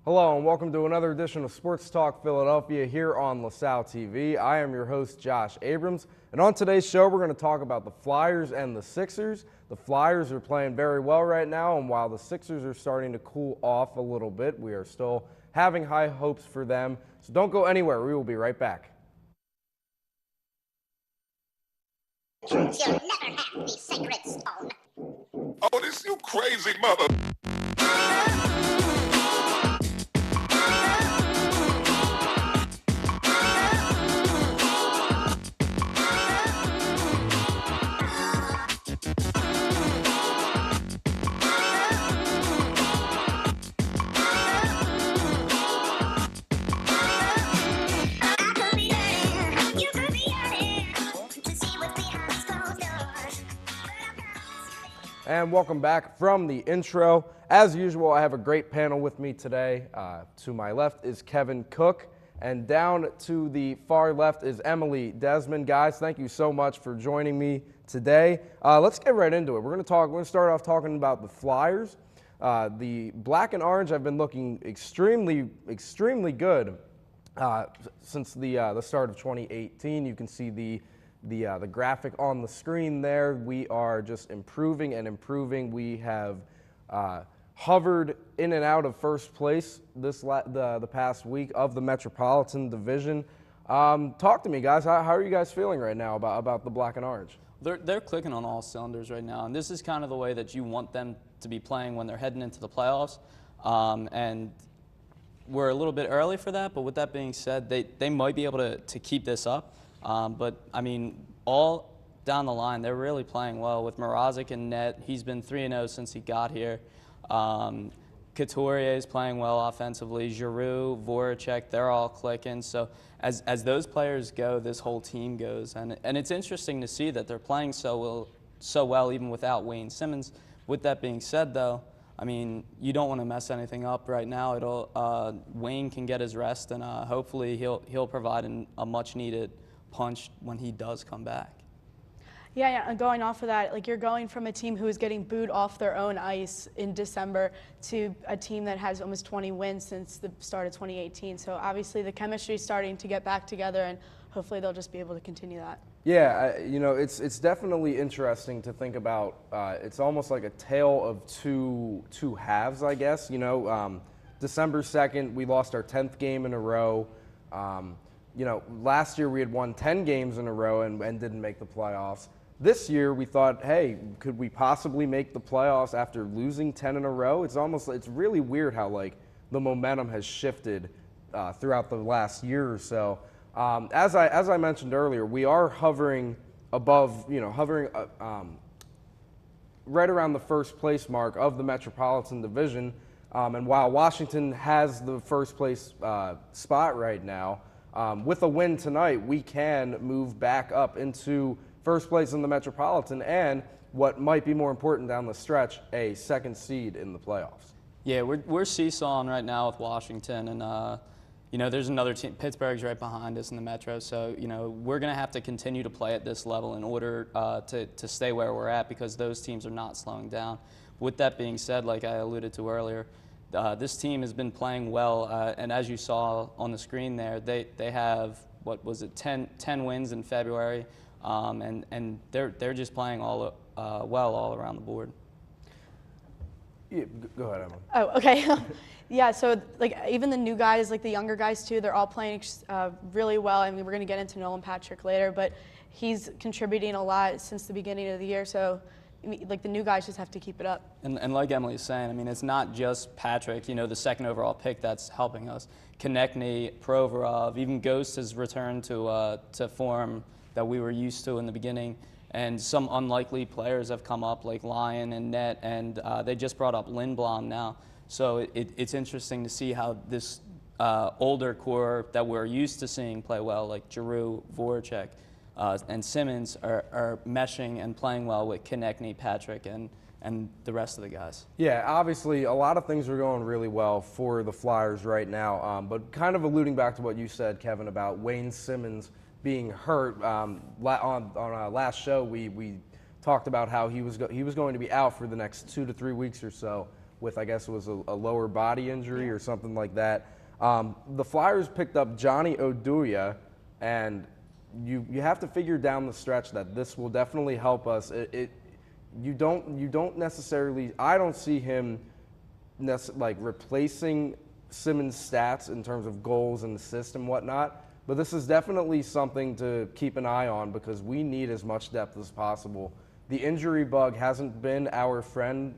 Hello and welcome to another edition of Sports Talk Philadelphia here on LaSalle TV. I am your host, Josh Abrams, and on today's show we're going to talk about the Flyers and the Sixers. The Flyers are playing very well right now, and while the Sixers are starting to cool off a little bit, we are still having high hopes for them. So don't go anywhere. We will be right back. You'll never have the sacred stone. Oh, this you crazy mother. And welcome back from the intro. As usual, I have a great panel with me today. To my left is Kevin Cook, and down to the far left is Emily Desmond. Guys, thank you so much for joining me today. Let's get right into it. We're going to start off talking about the Flyers. The black and orange have been looking extremely good since the start of 2018. You can see the graphic on the screen there. We are just improving and improving. We have hovered in and out of first place the past week of the Metropolitan Division. Talk to me, guys. How are you guys feeling right now about the black and orange? They're clicking on all cylinders right now, and this is kind of the way that you want them to be playing when they're heading into the playoffs. And we're a little bit early for that, but with that being said, they might be able to keep this up. But, I mean, all down the line, they're really playing well with Mrazek in net. He's been 3-0 since he got here. Couturier is playing well offensively. Giroux, Voracek, they're all clicking. So as those players go, this whole team goes. And it's interesting to see that they're playing so well even without Wayne Simmonds. With that being said, though, I mean, you don't want to mess anything up right now. Wayne can get his rest, and hopefully he'll provide a much-needed punch when he does come back. Yeah, and going off of that, like, you're going from a team who is getting booed off their own ice in December to a team that has almost 20 wins since the start of 2018. So obviously the chemistry is starting to get back together, and hopefully they'll just be able to continue that. Yeah, it's definitely interesting to think about. It's almost like a tale of two halves, I guess. December 2nd, we lost our 10th game in a row. Last year we had won 10 games in a row and didn't make the playoffs. This year we thought, hey, could we possibly make the playoffs after losing 10 in a row? It's really weird how, like, the momentum has shifted throughout the last year or so. As I mentioned earlier, we are hovering above, right around the first place mark of the Metropolitan Division. And while Washington has the first place spot right now, with a win tonight, we can move back up into first place in the Metropolitan and, what might be more important down the stretch, a second seed in the playoffs. Yeah, we're seesawing right now with Washington, and there's another team. Pittsburgh's right behind us in the Metro, so we're going to have to continue to play at this level in order to stay where we're at, because those teams are not slowing down. With that being said, like I alluded to earlier, this team has been playing well, and as you saw on the screen there, they have, 10 wins in February, and they're just playing well all around the board. Yeah, go ahead, Emma. Oh, okay. Yeah, so like even the new guys, like the younger guys too, they're all playing really well. I mean, we're going to get into Nolan Patrick later, but he's contributing a lot since the beginning of the year. So, like, the new guys just have to keep it up. And like Emily's saying, I mean, it's not just Patrick, the second overall pick that's helping us. Konechny, Provorov, even Ghost has returned to form that we were used to in the beginning. And some unlikely players have come up, like Lyon and Net, and they just brought up Lindblom now. So it's interesting to see how this older core that we're used to seeing play well, like Giroux, Voracek, and Simmonds, are meshing and playing well with Konechny, Patrick, and the rest of the guys. Yeah, obviously a lot of things are going really well for the Flyers right now, but kind of alluding back to what you said, Kevin, about Wayne Simmonds being hurt. On our last show, we talked about how he was going to be out for the next 2 to 3 weeks or so with, I guess it was a lower body injury or something like that. The Flyers picked up Johnny Oduya, and you have to figure down the stretch that this will definitely help us. You don't necessarily, I don't see him like replacing Simmons' stats in terms of goals and assists and whatnot, but this is definitely something to keep an eye on because we need as much depth as possible. The injury bug hasn't been our friend,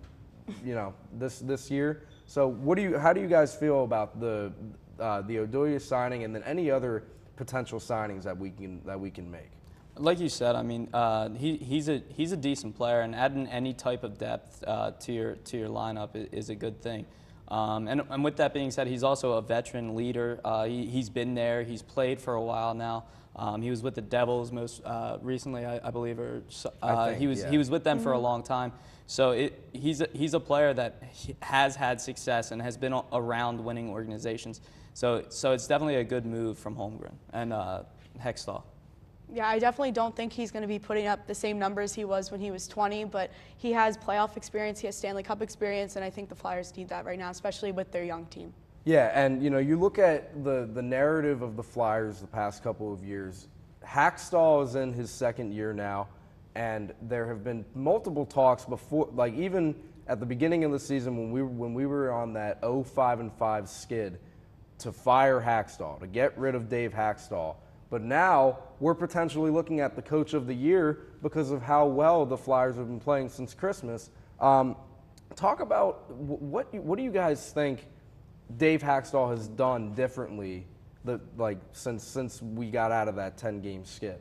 this year. So how do you guys feel about the Oduya signing and then any other potential signings that we can make? Like you said, I mean, he's a decent player, and adding any type of depth to your lineup is a good thing. And with that being said, he's also a veteran leader. He's been there. He's played for a while now. He was with the Devils most recently, I believe, or he was with them for a long time. So he's a player that has had success and has been around winning organizations. So it's definitely a good move from Holmgren and Hextall. Yeah, I definitely don't think he's going to be putting up the same numbers he was when he was 20, but he has playoff experience, he has Stanley Cup experience, and I think the Flyers need that right now, especially with their young team. Yeah, and you look at the narrative of the Flyers the past couple of years. Hextall is in his second year now, and there have been multiple talks before, like even at the beginning of the season when we were on that 0-5-5 skid, to fire Hextall, to get rid of Dave Hextall. But now we're potentially looking at the coach of the year because of how well the Flyers have been playing since Christmas. Talk about what do you guys think Dave Hextall has done differently, since we got out of that 10-game skid?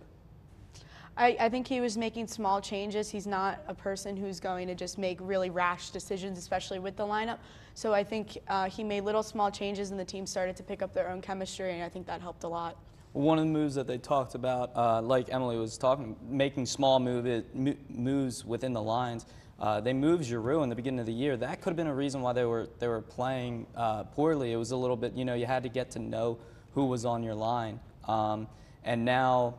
I think he was making small changes. He's not a person who's going to just make really rash decisions, especially with the lineup. So I think he made little small changes, and the team started to pick up their own chemistry, and I think that helped a lot. One of the moves that they talked about, like Emily was talking, making small moves within the lines. They moved Giroux in the beginning of the year. That could have been a reason why they were playing poorly. It was a little bit, you had to get to know who was on your line. And now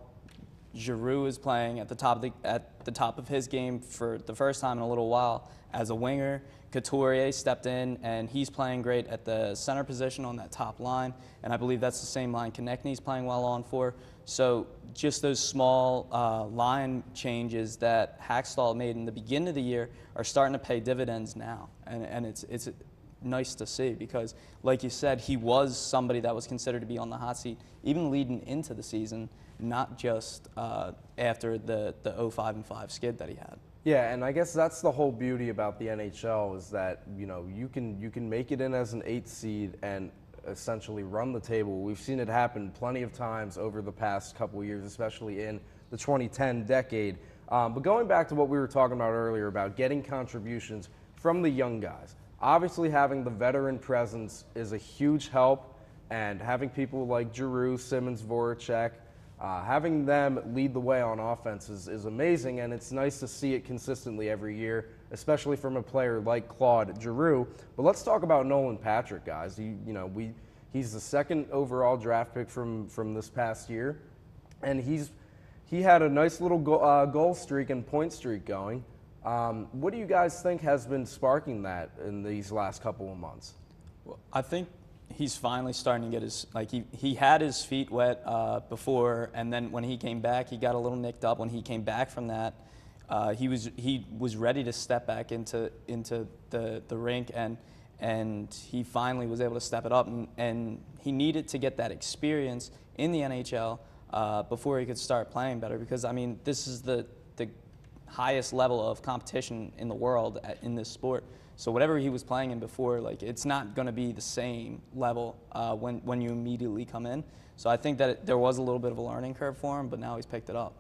Giroux is playing at the top of his game for the first time in a little while as a winger. Couturier stepped in, and he's playing great at the center position on that top line, and I believe that's the same line Konechny's playing well on for. So just those small line changes that Hextall made in the beginning of the year are starting to pay dividends now, and it's nice to see because, like you said, he was somebody that was considered to be on the hot seat even leading into the season, not just after the 0-5-5 skid that he had. Yeah, and I guess that's the whole beauty about the NHL is that you can make it in as an 8th seed and essentially run the table. We've seen it happen plenty of times over the past couple of years, especially in the 2010 decade. But going back to what we were talking about earlier about getting contributions from the young guys, obviously having the veteran presence is a huge help, and having people like Giroux, Simmons, Voracek, having them lead the way on offense is amazing, and it's nice to see it consistently every year, especially from a player like Claude Giroux. But let's talk about Nolan Patrick, guys. He's the second overall draft pick from this past year, and he had a nice little goal streak and point streak going. What do you guys think has been sparking that in these last couple of months? Well, I think he's finally starting to get his, he had his feet wet before, and then when he came back, he got a little nicked up. When he came back from that, he was ready to step back into the rink, and he finally was able to step it up, and he needed to get that experience in the NHL before he could start playing better, because, I mean, this is the highest level of competition in the world in this sport. So whatever he was playing in before, it's not going to be the same level when you immediately come in. So I think that there was a little bit of a learning curve for him, but now he's picked it up.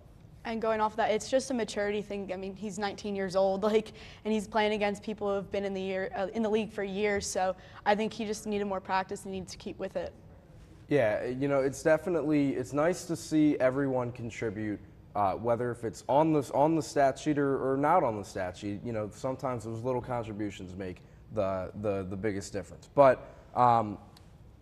And going off of that, it's just a maturity thing. I mean, he's 19 years old, and he's playing against people who have been in the league for years. So I think he just needed more practice and needs to keep with it. Yeah, it's nice to see everyone contribute. Whether if it's on the stat sheet or not on the stat sheet, sometimes those little contributions make the biggest difference. But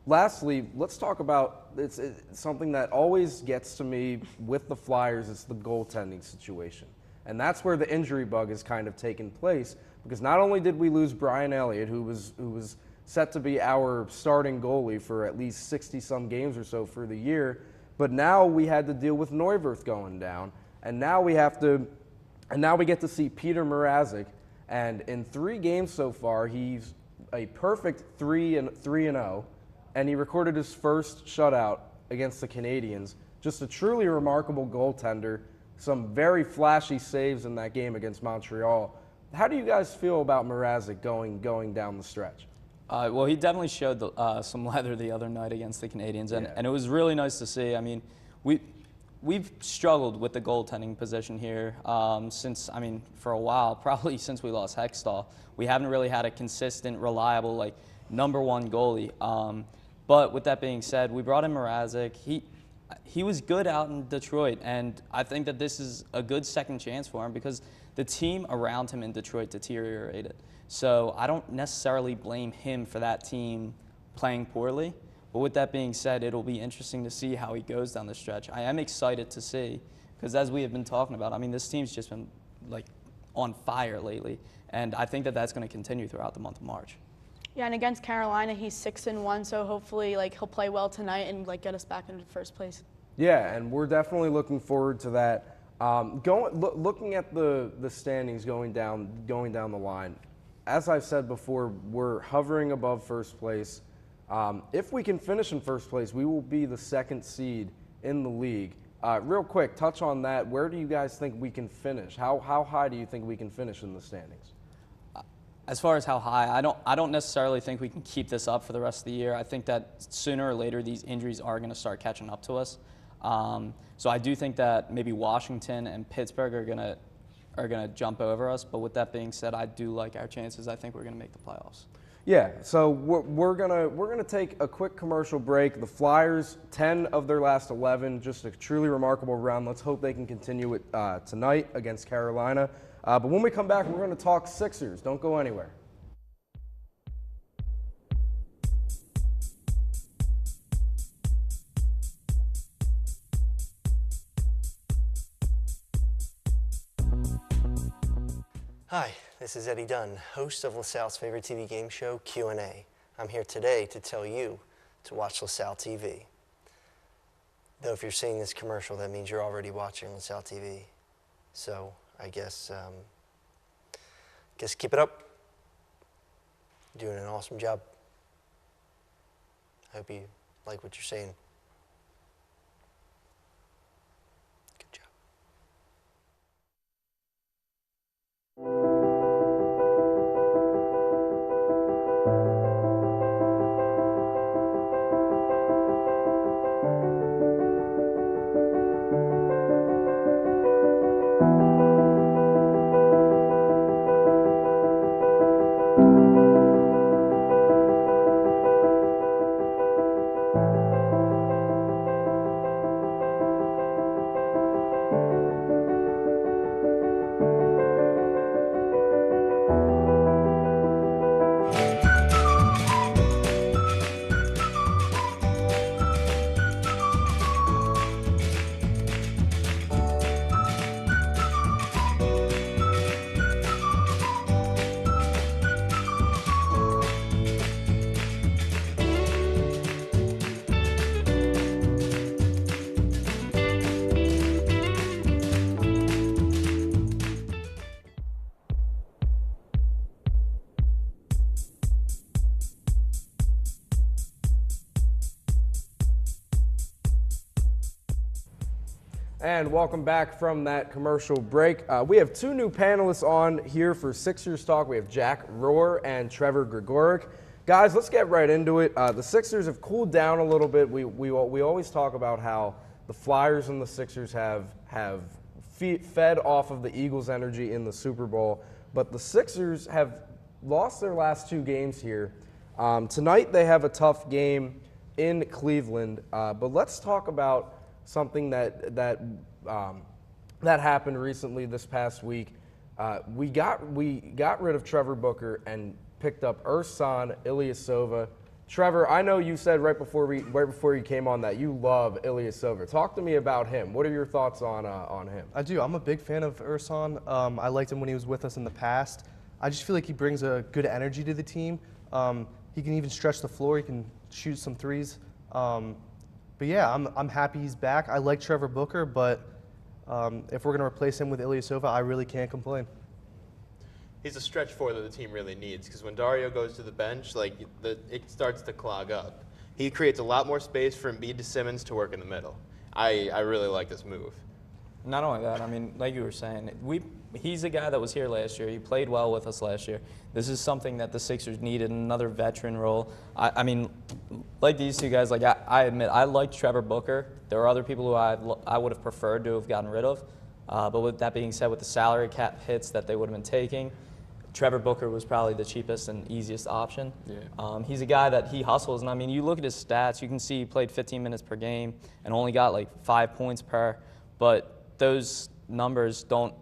lastly, let's talk about it's something that always gets to me with the Flyers. It's the goaltending situation, and that's where the injury bug has kind of taken place. because not only did we lose Brian Elliott, who was set to be our starting goalie for at least 60-some games or so for the year, but now we had to deal with Neuwirth going down, and now we get to see Peter Mrazek, and in 3 games so far, he's a perfect 3-0, and he recorded his first shutout against the Canadiens. Just a truly remarkable goaltender. Some very flashy saves in that game against Montreal. How do you guys feel about Mrazek going down the stretch? Well, he definitely showed some leather the other night against the Canadiens, and it was really nice to see. I mean, we've struggled with the goaltending position here since, for a while, probably since we lost Hextall. We haven't really had a consistent, reliable, #1 goalie. But with that being said, we brought in Mrazek. He was good out in Detroit, and I think that this is a good second chance for him because the team around him in Detroit deteriorated. So I don't necessarily blame him for that team playing poorly. But with that being said, it'll be interesting to see how he goes down the stretch. I am excited to see, because as we have been talking about, this team's just been on fire lately, and I think that that's going to continue throughout the month of March. Yeah, and against Carolina, he's 6-1, so hopefully he'll play well tonight and get us back into first place. Yeah, and we're definitely looking forward to that. Looking at the standings going down the line, as I've said before, we're hovering above first place. If we can finish in first place, we will be the 2nd seed in the league. Real quick, touch on that. Where do you guys think we can finish? How high do you think we can finish in the standings? As far as how high, I don't necessarily think we can keep this up for the rest of the year. I think that sooner or later these injuries are going to start catching up to us. So I do think that maybe Washington and Pittsburgh are gonna jump over us. But with that being said, I do like our chances. I think we're going to make the playoffs. Yeah, so we're gonna take a quick commercial break. The Flyers, 10 of their last 11, just a truly remarkable run. Let's hope they can continue it tonight against Carolina. But when we come back, we're going to talk Sixers. Don't go anywhere. Hi, this is Eddie Dunn, host of LaSalle's favorite TV game show, Q&A. I'm here today to tell you to watch LaSalle TV. Though if you're seeing this commercial, that means you're already watching LaSalle TV. So I guess keep it up. You're doing an awesome job. I hope you like what you're seeing. Good job. And welcome back from that commercial break. We have 2 new panelists on here for Sixers Talk. We have Jack Rohr and Trevor Gregoric. Guys, let's get right into it. The Sixers have cooled down a little bit. We always talk about how the Flyers and the Sixers have fed off of the Eagles' energy in the Super Bowl, but the Sixers have lost their last 2 games here. Tonight they have a tough game in Cleveland, but let's talk about something that happened recently this past week. We got rid of Trevor Booker and picked up Ersan Ilyasova. Trevor, I know you said right before you came on that you love Ilyasova. Talk to me about him. What are your thoughts on him? I do. I'm a big fan of Ersan. I liked him when he was with us in the past. I just feel like he brings a good energy to the team. He can even stretch the floor. He can shoot some threes. But yeah, I'm happy he's back. I like Trevor Booker, but if we're going to replace him with Ilyasova, I really can't complain. He's a stretch four that the team really needs, because when Dario goes to the bench, it starts to clog up. He creates a lot more space for Embiid to Simmons to work in the middle. I really like this move. Not only that, I mean, like you were saying, he's a guy that was here last year. He played well with us last year. This is something that the Sixers needed, another veteran role. I mean, like these two guys, like I admit, I liked Trevor Booker. There are other people who I would have preferred to have gotten rid of. But with that being said, with the salary cap hits that they would have been taking, Trevor Booker was probably the cheapest and easiest option. Yeah. He's a guy that he hustles, and I mean, you look at his stats, you can see he played 15 minutes per game and only got like 5 points per, but those numbers don't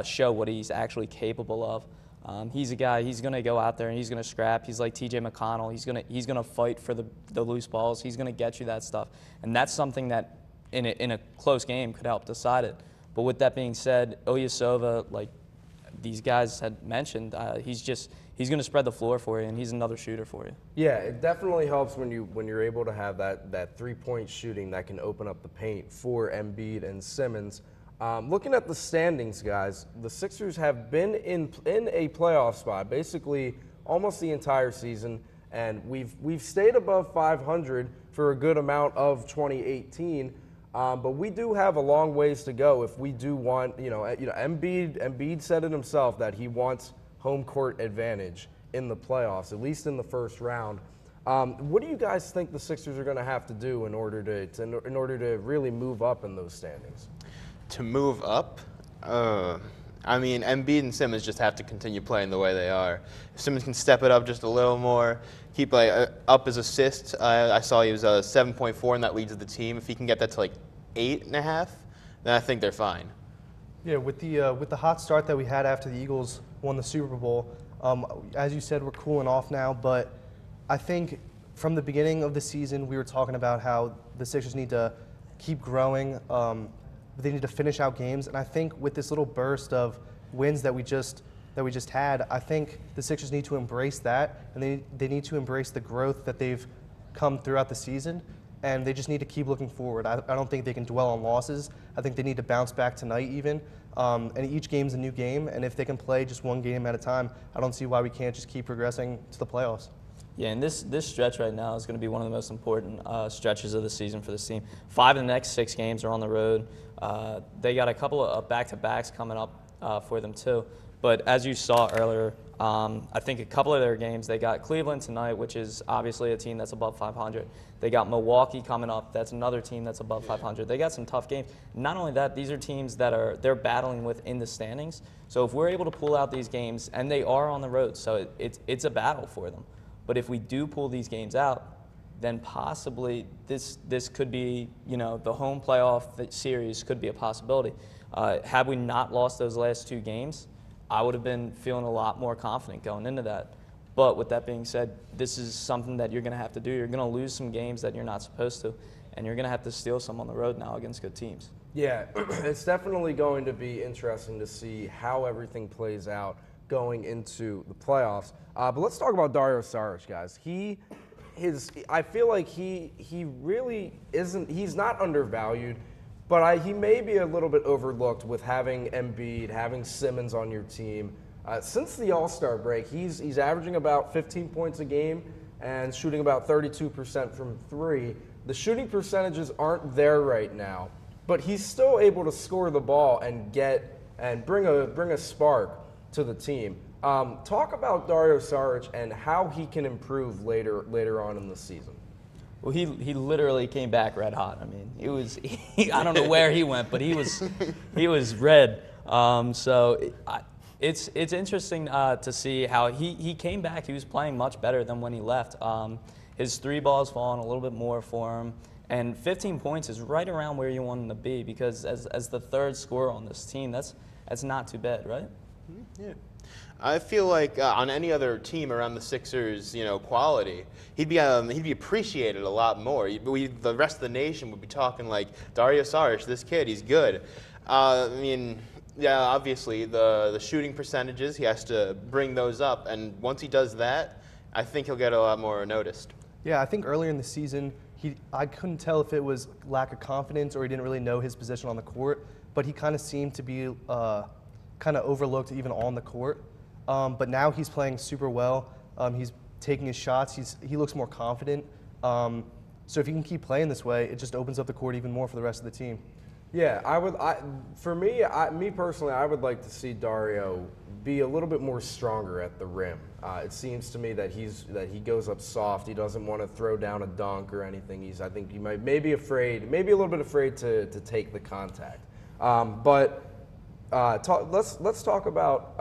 show what he's actually capable of. He's a guy, he's going to go out there and he's going to scrap. He's like TJ McConnell. He's going to fight for the loose balls. He's going to get you that stuff. And that's something that in a close game could help decide it. But with that being said, Ilyasova, like these guys had mentioned, he's going to spread the floor for you, and he's another shooter for you. Yeah, it definitely helps when you're able to have that three-point shooting that can open up the paint for Embiid and Simmons. Looking at the standings, guys, the Sixers have been in a playoff spot basically almost the entire season, and we've stayed above 500 for a good amount of 2018. But we do have a long ways to go if we do want, Embiid said it himself that he wants home court advantage in the playoffs, at least in the first round. What do you guys think the Sixers are going to have to do in order to really move up in those standings? To move up, I mean, Embiid and Simmons just have to continue playing the way they are. If Simmons can step it up just a little more, keep up his assists. I saw he was 7.4, and that leads the team. If he can get that to 8.5, then I think they're fine. Yeah, with the hot start that we had after the Eagles won the Super Bowl, as you said, we're cooling off now. But I think from the beginning of the season, we were talking about how the Sixers need to keep growing. They need to finish out games, and I think with this little burst of wins that we just had, I think the Sixers need to embrace that, and they need to embrace the growth that they've come throughout the season, and they just need to keep looking forward. I don't think they can dwell on losses. I think they need to bounce back tonight even, and each game's a new game, and if they can play just one game at a time, I don't see why we can't just keep progressing to the playoffs. Yeah, and this stretch right now is going to be one of the most important stretches of the season for this team. 5 of the next 6 games are on the road. They got a couple of back-to-backs coming up for them too. But as you saw earlier, I think a couple of their games, they got Cleveland tonight, which is obviously a team that's above 500. They got Milwaukee coming up. That's another team that's above 500. They got some tough games. Not only that, these are teams that they're battling with in the standings. So if we're able to pull out these games, and they are on the road, so it's a battle for them. But if we do pull these games out, then possibly this could be, the home playoff series could be a possibility. Had we not lost those last 2 games, I would have been feeling a lot more confident going into that. But with that being said, this is something that you're going to have to do. You're going to lose some games that you're not supposed to, and you're going to have to steal some on the road now against good teams. Yeah, it's definitely going to be interesting to see how everything plays out going into the playoffs. But let's talk about Dario Saric, guys. I feel like he really isn't. He's not undervalued, but he may be a little bit overlooked with having Embiid, having Simmons on your team. Since the All-Star break, he's averaging about 15 points a game and shooting about 32% from 3. The shooting percentages aren't there right now, but he's still able to score the ball and bring a spark to the team. Talk about Dario Saric and how he can improve later on in the season. Well, he literally came back red hot. I mean, I don't know where he went, but he was red. So it's interesting to see how he came back. He was playing much better than when he left. His 3 balls falling a little bit more for him, and 15 points is right around where you want him to be, because as the 3rd scorer on this team, that's not too bad, right? Yeah. I feel like on any other team around the Sixers, quality, he'd be appreciated a lot more. The rest of the nation would be talking like, Dario Saric, this kid, he's good. I mean, Yeah, obviously the shooting percentages, he has to bring those up, and once he does that, I think he'll get a lot more noticed. Yeah, I think earlier in the season, I couldn't tell if it was lack of confidence or he didn't really know his position on the court, but he kind of seemed to be kind of overlooked even on the court. But now he's playing super well. He's taking his shots. He looks more confident. So if he can keep playing this way, it just opens up the court even more for the rest of the team. Yeah, me personally, I would like to see Dario be a little bit more stronger at the rim. It seems to me that he goes up soft. He doesn't want to throw down a dunk or anything. I think he may be afraid, maybe a little bit afraid to take the contact. Let's talk about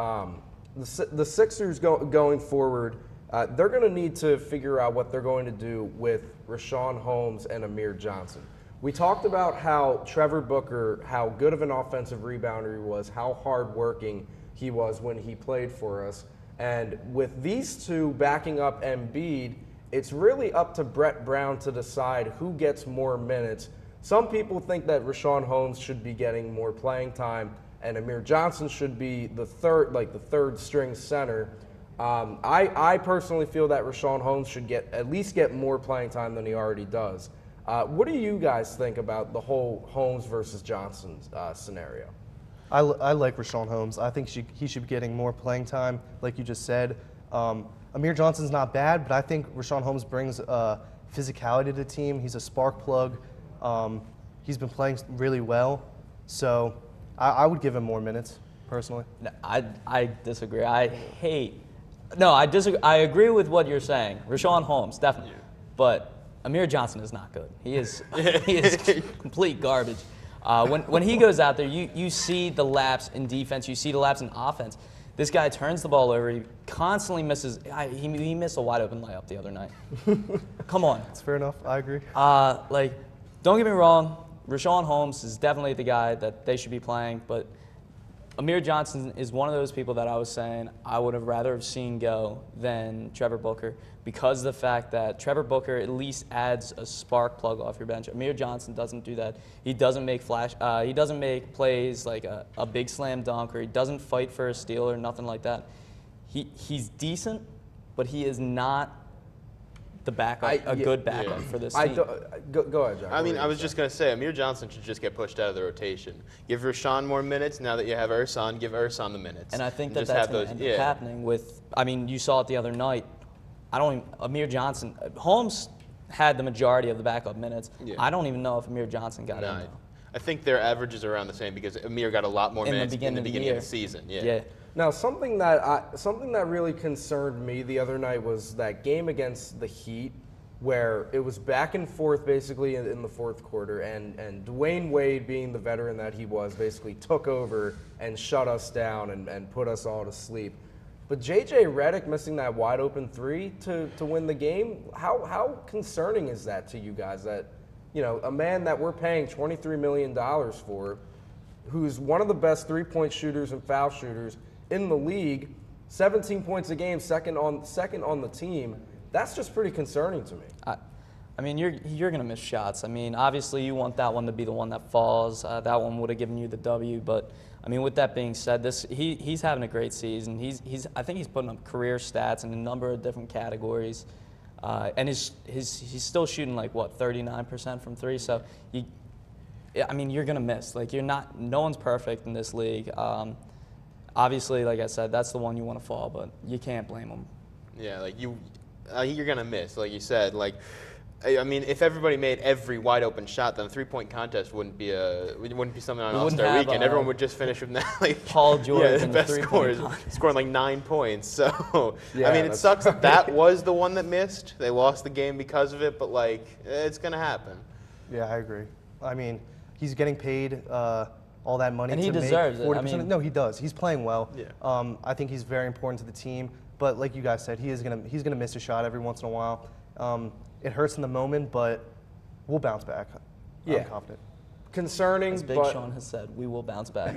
the Sixers going forward. They're going to need to figure out what they're going to do with Richaun Holmes and Amir Johnson. We talked about how Trevor Booker, how good of an offensive rebounder he was, how hardworking he was when he played for us. And with these two backing up Embiid, it's really up to Brett Brown to decide who gets more minutes. Some people think that Richaun Holmes should be getting more playing time and Amir Johnson should be the third string center. I personally feel that Richaun Holmes should at least get more playing time than he already does. What do you guys think about the whole Holmes versus Johnson scenario? I like Richaun Holmes. I think he should be getting more playing time, like you just said. Amir Johnson's not bad, but I think Richaun Holmes brings physicality to the team. He's a spark plug. He's been playing really well, so I would give him more minutes, personally. No, I disagree. I disagree. I agree with what you're saying. Richaun Holmes, definitely. But Amir Johnson is not good. He is complete garbage. When he goes out there, you see the lapse in defense. You see the lapse in offense. This guy turns the ball over. He constantly misses. He missed a wide open layup the other night. Come on. That's fair enough. I agree. Don't get me wrong. Richaun Holmes is definitely the guy that they should be playing, but Amir Johnson is one of those people that I was saying I would have rather have seen go than Trevor Booker because of the fact that Trevor Booker at least adds a spark plug off your bench. Amir Johnson doesn't do that. He doesn't make he doesn't make plays like a big slam dunk, or he doesn't fight for a steal or nothing like that. He's decent, but he is not the backup, good backup for this team. Go ahead, Jack. I mean, I was just going to say, Amir Johnson should just get pushed out of the rotation. Give Richaun more minutes. Now that you have Ersan, give Ersan the minutes. And I think that's going to end up happening with, you saw it the other night. Amir Johnson, Holmes had the majority of the backup minutes. Yeah. I don't even know if Amir Johnson got in, though. I think their averages are around the same because Amir got a lot more minutes in the beginning of the season. Yeah. Now, something that really concerned me the other night was that game against the Heat, where it was back and forth basically in the fourth quarter, and Dwayne Wade, being the veteran that he was, basically took over and shut us down and put us all to sleep. But J.J. Redick missing that wide open three to win the game, how concerning is that to you guys? That, a man that we're paying $23 million for, who's one of the best three-point shooters and foul shooters in the league, 17 points a game, second on the team. That's just pretty concerning to me. You're going to miss shots. Obviously you want that one to be the one that falls. That one would have given you the W. But with that being said, he's having a great season. I think he's putting up career stats in a number of different categories, and he's still shooting 39% from three. So you're going to miss. No one's perfect in this league. Obviously, like I said, that's the one you want to fall, but you can't blame them. Yeah, you're gonna miss, like you said. If everybody made every wide open shot, then a 3-point contest wouldn't be something on All-Star Weekend. Everyone would just finish with Paul George, the best scorers scoring 9 points. So it sucks that was the one that missed. They lost the game because of it, but it's gonna happen. Yeah, I agree. He's getting paid all that money, and he deserves it. No, he does. He's playing well. Yeah. I think he's very important to the team. But like you guys said, he's gonna miss a shot every once in a while. It hurts in the moment, but we'll bounce back. I'm confident. Concerning, as Big Sean has said, we will bounce back.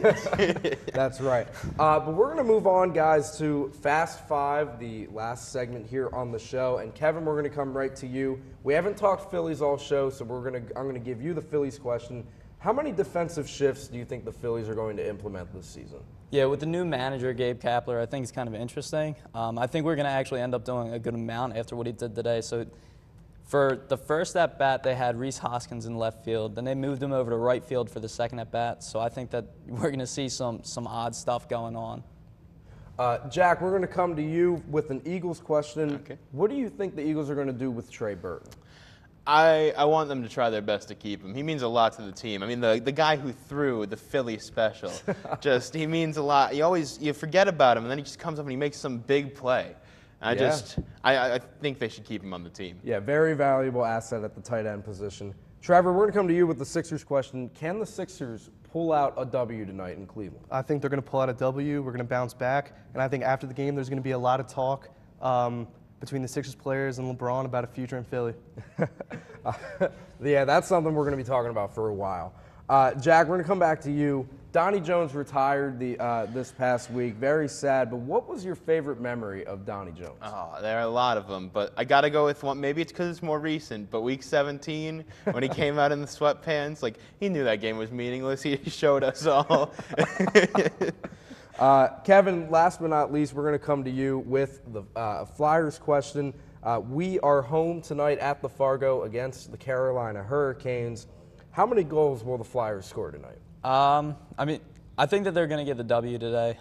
That's right. But we're gonna move on, guys, to Fast Five, the last segment here on the show. And Kevin, we're gonna come right to you. We haven't talked Phillies all show, so I'm gonna give you the Phillies question. How many defensive shifts do you think the Phillies are going to implement this season? Yeah, with the new manager, Gabe Kapler, I think it's kind of interesting. I think we're going to actually end up doing a good amount after what he did today. So for the first at-bat, they had Rhys Hoskins in left field. Then they moved him over to right field for the second at-bat. So I think that we're going to see some odd stuff going on. Jack, we're going to come to you with an Eagles question. Okay. What do you think the Eagles are going to do with Trey Burton? I want them to try their best to keep him. He means a lot to the team. I mean, the guy who threw the Philly special, he means a lot. You forget about him, and then he just comes up and he makes some big play. I think they should keep him on the team. Yeah, very valuable asset at the tight end position. Trevor, we're going to come to you with the Sixers question. Can the Sixers pull out a W tonight in Cleveland? I think they're going to pull out a W. We're going to bounce back. And I think after the game, there's going to be a lot of talk between the Sixers players and LeBron about a future in Philly. Yeah, that's something we're going to be talking about for a while. Jack, we're going to come back to you. Donnie Jones retired this past week. Very sad, but what was your favorite memory of Donnie Jones? Oh, there are a lot of them, but I got to go with one. Maybe it's because it's more recent, but Week 17, when he came out in the sweatpants, he knew that game was meaningless. He showed us all. Kevin, last but not least, we're going to come to you with the Flyers question. We are home tonight at the Fargo against the Carolina Hurricanes. How many goals will the Flyers score tonight? I mean, I think that they're going to get the W today.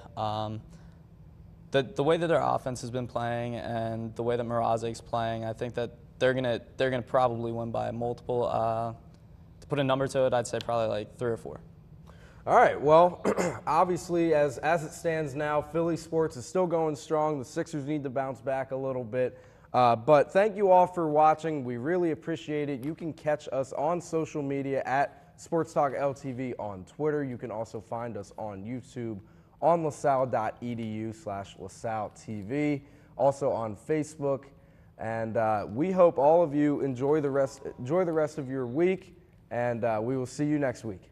The way that their offense has been playing and the way that Mrazek's playing, I think that they're gonna probably win by a multiple. To put a number to it, I'd say probably 3 or 4. All right, well, obviously, as it stands now, Philly sports is still going strong. The Sixers need to bounce back a little bit. But thank you all for watching. We really appreciate it. You can catch us on social media at SportsTalk LTV on Twitter. You can also find us on YouTube on lasalle.edu/LaSalleTV, also on Facebook. And we hope all of you enjoy the rest of your week, and we will see you next week.